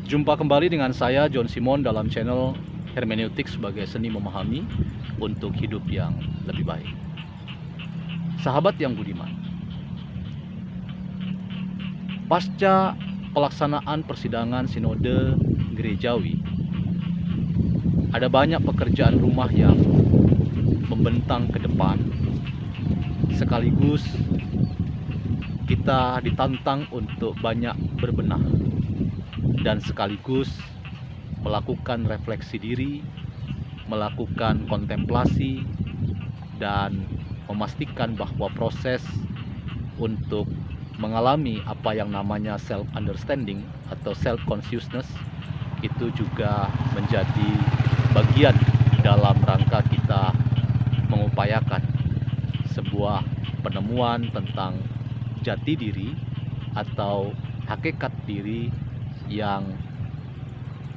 Jumpa kembali dengan saya John Simon dalam channel Hermeneutik sebagai seni memahami untuk hidup yang lebih baik. Sahabat yang budiman, pasca pelaksanaan persidangan sinode gerejawi, ada banyak pekerjaan rumah yang membentang ke depan. Sekaligus kita ditantang untuk banyak berbenah dan sekaligus melakukan refleksi diri, melakukan kontemplasi, dan memastikan bahwa proses untuk mengalami apa yang namanya self-understanding atau self-consciousness itu juga menjadi bagian dalam rangka kita mengupayakan sebuah penemuan tentang jati diri atau hakikat diri yang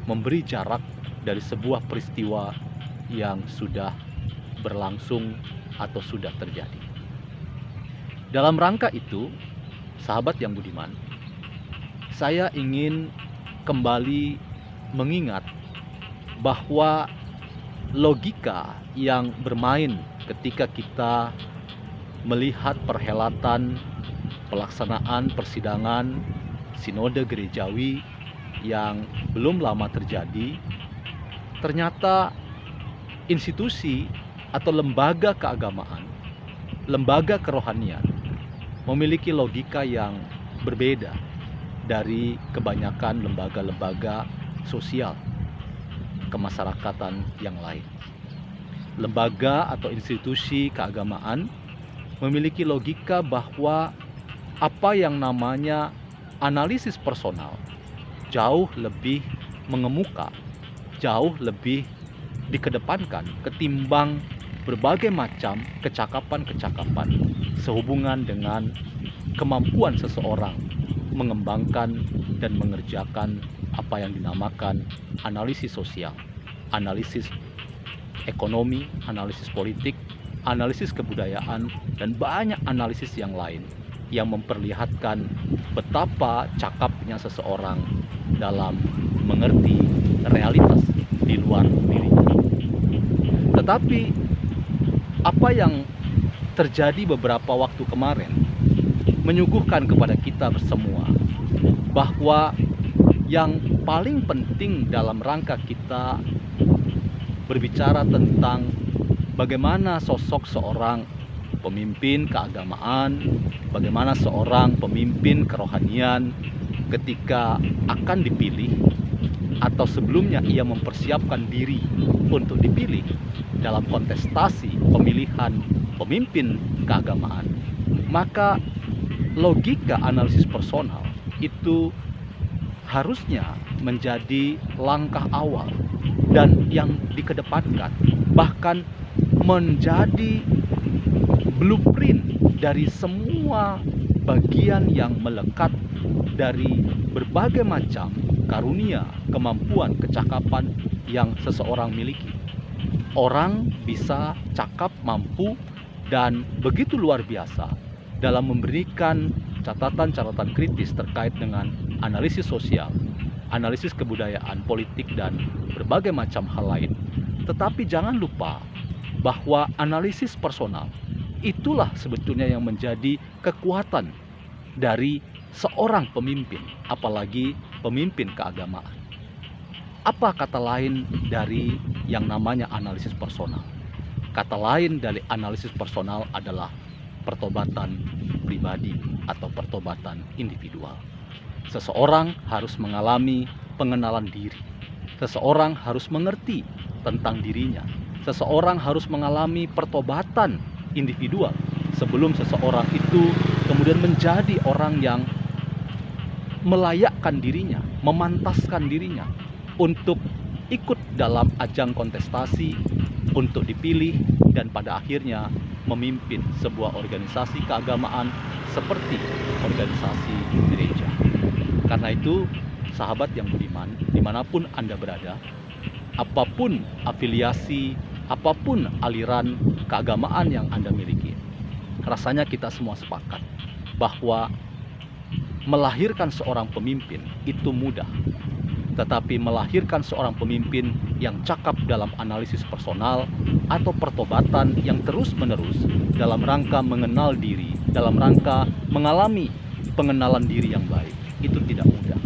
memberi jarak dari sebuah peristiwa yang sudah berlangsung atau sudah terjadi. Dalam rangka itu, sahabat yang budiman, saya ingin kembali mengingat bahwa logika yang bermain ketika kita melihat perhelatan pelaksanaan persidangan sinode gerejawi yang belum lama terjadi, ternyata institusi atau lembaga keagamaan, lembaga kerohanian memiliki logika yang berbeda dari kebanyakan lembaga-lembaga sosial kemasyarakatan yang lain. Lembaga atau institusi keagamaan memiliki logika bahwa apa yang namanya analisis personal jauh lebih mengemuka, jauh lebih dikedepankan ketimbang berbagai macam kecakapan-kecakapan sehubungan dengan kemampuan seseorang mengembangkan dan mengerjakan apa yang dinamakan analisis sosial, analisis ekonomi, analisis politik, analisis kebudayaan, dan banyak analisis yang lain yang memperlihatkan betapa cakapnya seseorang dalam mengerti realitas di luar dirinya. Tetapi apa yang terjadi beberapa waktu kemarin menyuguhkan kepada kita semua bahwa yang paling penting dalam rangka kita berbicara tentang bagaimana sosok seorang pemimpin keagamaan, bagaimana seorang pemimpin kerohanian ketika akan dipilih atau sebelumnya ia mempersiapkan diri untuk dipilih dalam kontestasi pemilihan pemimpin keagamaan, maka logika analisis personal itu harusnya menjadi langkah awal dan yang dikedepankan, bahkan menjadi blueprint dari semua bagian yang melekat dari berbagai macam karunia, kemampuan, kecakapan yang seseorang miliki. Orang bisa cakap, mampu, dan begitu luar biasa dalam memberikan catatan-catatan kritis terkait dengan analisis sosial, analisis kebudayaan, politik, dan berbagai macam hal lain. Tetapi jangan lupa bahwa analisis personal itulah sebetulnya yang menjadi kekuatan dari seorang pemimpin, apalagi pemimpin keagamaan. Apa kata lain dari yang namanya analisis personal? Kata lain dari analisis personal adalah pertobatan pribadi atau pertobatan individual. Seseorang harus mengalami pengenalan diri. Seseorang harus mengerti tentang dirinya. Seseorang harus mengalami pertobatan individual sebelum seseorang itu kemudian menjadi orang yang melayakkan dirinya, memantaskan dirinya untuk ikut dalam ajang kontestasi, untuk dipilih, dan pada akhirnya memimpin sebuah organisasi keagamaan seperti organisasi gereja. Karena itu, sahabat yang budiman, dimanapun Anda berada, apapun afiliasi, apapun aliran keagamaan yang Anda miliki, rasanya kita semua sepakat bahwa melahirkan seorang pemimpin itu mudah. tetapi melahirkan seorang pemimpin yang cakap dalam analisis personal atau pertobatan yang terus-menerus dalam rangka mengenal diri, dalam rangka mengalami pengenalan diri yang baik. Itu tidak mudah.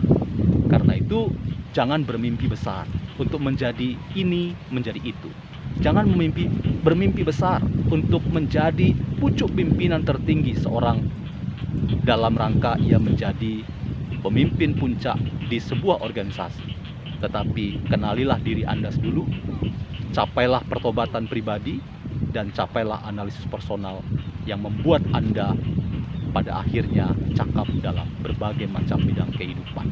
Karena itu, jangan bermimpi besar untuk menjadi ini, menjadi itu. Jangan bermimpi besar untuk menjadi pucuk pimpinan tertinggi seorang dalam rangka ia menjadi pemimpin puncak di sebuah organisasi. Tetapi kenalilah diri Anda dulu, capailah pertobatan pribadi, dan capailah analisis personal yang membuat Anda pada akhirnya cakap dalam berbagai macam bidang kehidupan.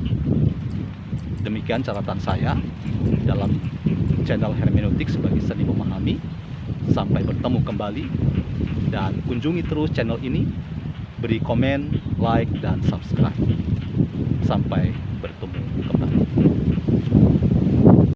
Demikian catatan saya dalam channel Hermeneutik sebagai seni memahami. Sampai bertemu kembali, dan kunjungi terus channel ini, beri komen, like, dan subscribe. Sampai bertemu